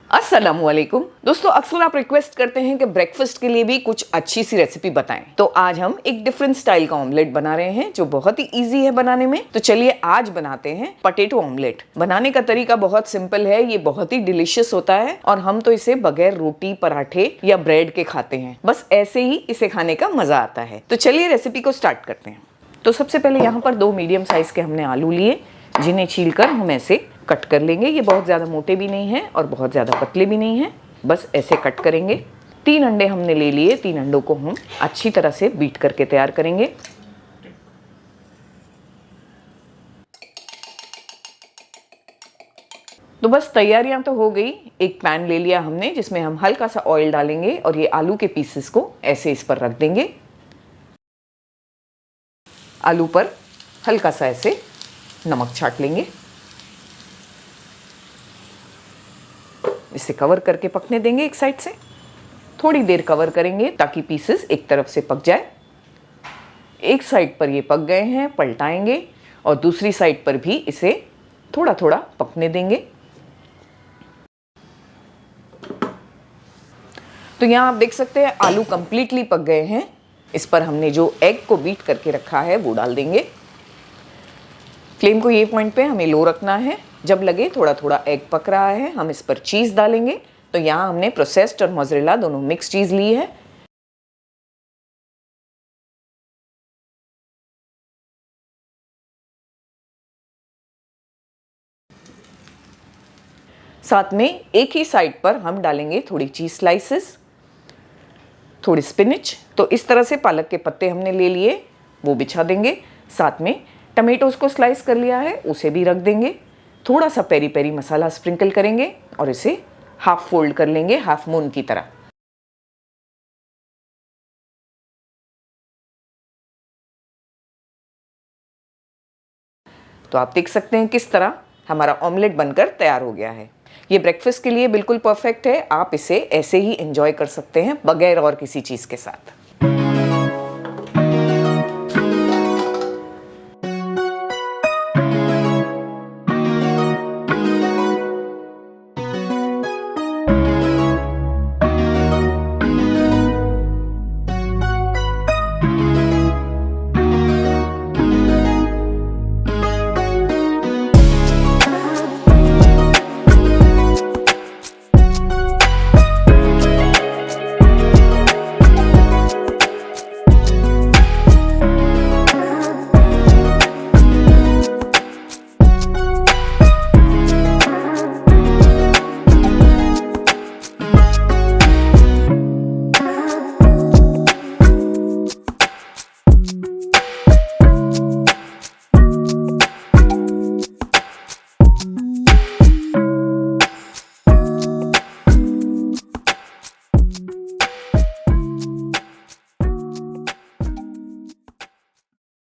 अस्सलामुअलैकुम दोस्तों, अक्सर आप रिक्वेस्ट करते हैं कि ब्रेकफास्ट के लिए भी कुछ अच्छी सी रेसिपी बताएं। तो आज हम एक डिफरेंट स्टाइल का ऑमलेट बना रहे हैं जो बहुत ही इजी है बनाने में। तो चलिए आज बनाते हैं पोटैटो ऑमलेट। बनाने का तरीका बहुत सिंपल है, ये बहुत ही डिलीशियस होता है और हम तो इसे बगैर रोटी, पराठे या ब्रेड के खाते हैं। बस ऐसे ही इसे खाने का मजा आता है। तो चलिए रेसिपी को स्टार्ट करते हैं। तो सबसे पहले यहाँ पर 2 मीडियम साइज के हमने आलू लिए, जिन्हें छीलकर हम ऐसे कट कर लेंगे। ये बहुत ज़्यादा मोटे भी नहीं हैं और बहुत ज़्यादा पतले भी नहीं हैं, बस ऐसे कट करेंगे। 3 अंडे हमने ले लिए, 3 अंडों को हम अच्छी तरह से बीट करके तैयार करेंगे। तो बस तैयारियां तो हो गई। एक पैन ले लिया हमने जिसमें हम हल्का सा ऑयल डालेंगे और ये आलू के पीसेस को ऐसे इस पर रख देंगे। आलू पर हल्का सा ऐसे नमक छाट लेंगे। इसे कवर करके पकने देंगे एक साइड से। थोड़ी देर कवर करेंगे ताकि पीसेस एक तरफ से पक जाए। एक साइड पर ये पक गए हैं, पलटाएंगे और दूसरी साइड पर भी इसे थोड़ा थोड़ा पकने देंगे। तो यहाँ आप देख सकते हैं आलू कंप्लीटली पक गए हैं। इस पर हमने जो एग को बीट करके रखा है वो डाल देंगे। फ्लेम को ये पॉइंट पे हमें लो रखना है। जब लगे थोड़ा थोड़ा एग पक रहा है, हम इस पर चीज़ डालेंगे। तो यहाँ हमने प्रोसेस्ड और मोज़रेला दोनों मिक्स चीज़ ली है। साथ में एक ही साइड पर हम डालेंगे थोड़ी चीज़ स्लाइसेस, थोड़ी स्पिनिच। तो इस तरह से पालक के पत्ते हमने ले लिए, वो बिछा देंगे। साथ में टमेटोज को स्लाइस कर लिया है, उसे भी रख देंगे। थोड़ा सा पेरी पेरी मसाला स्प्रिंकल करेंगे और इसे हाफ फोल्ड कर लेंगे, हाफ मून की तरह। तो आप देख सकते हैं किस तरह हमारा ऑमलेट बनकर तैयार हो गया है। ये ब्रेकफास्ट के लिए बिल्कुल परफेक्ट है। आप इसे ऐसे ही एंजॉय कर सकते हैं बगैर और किसी चीज़ के साथ।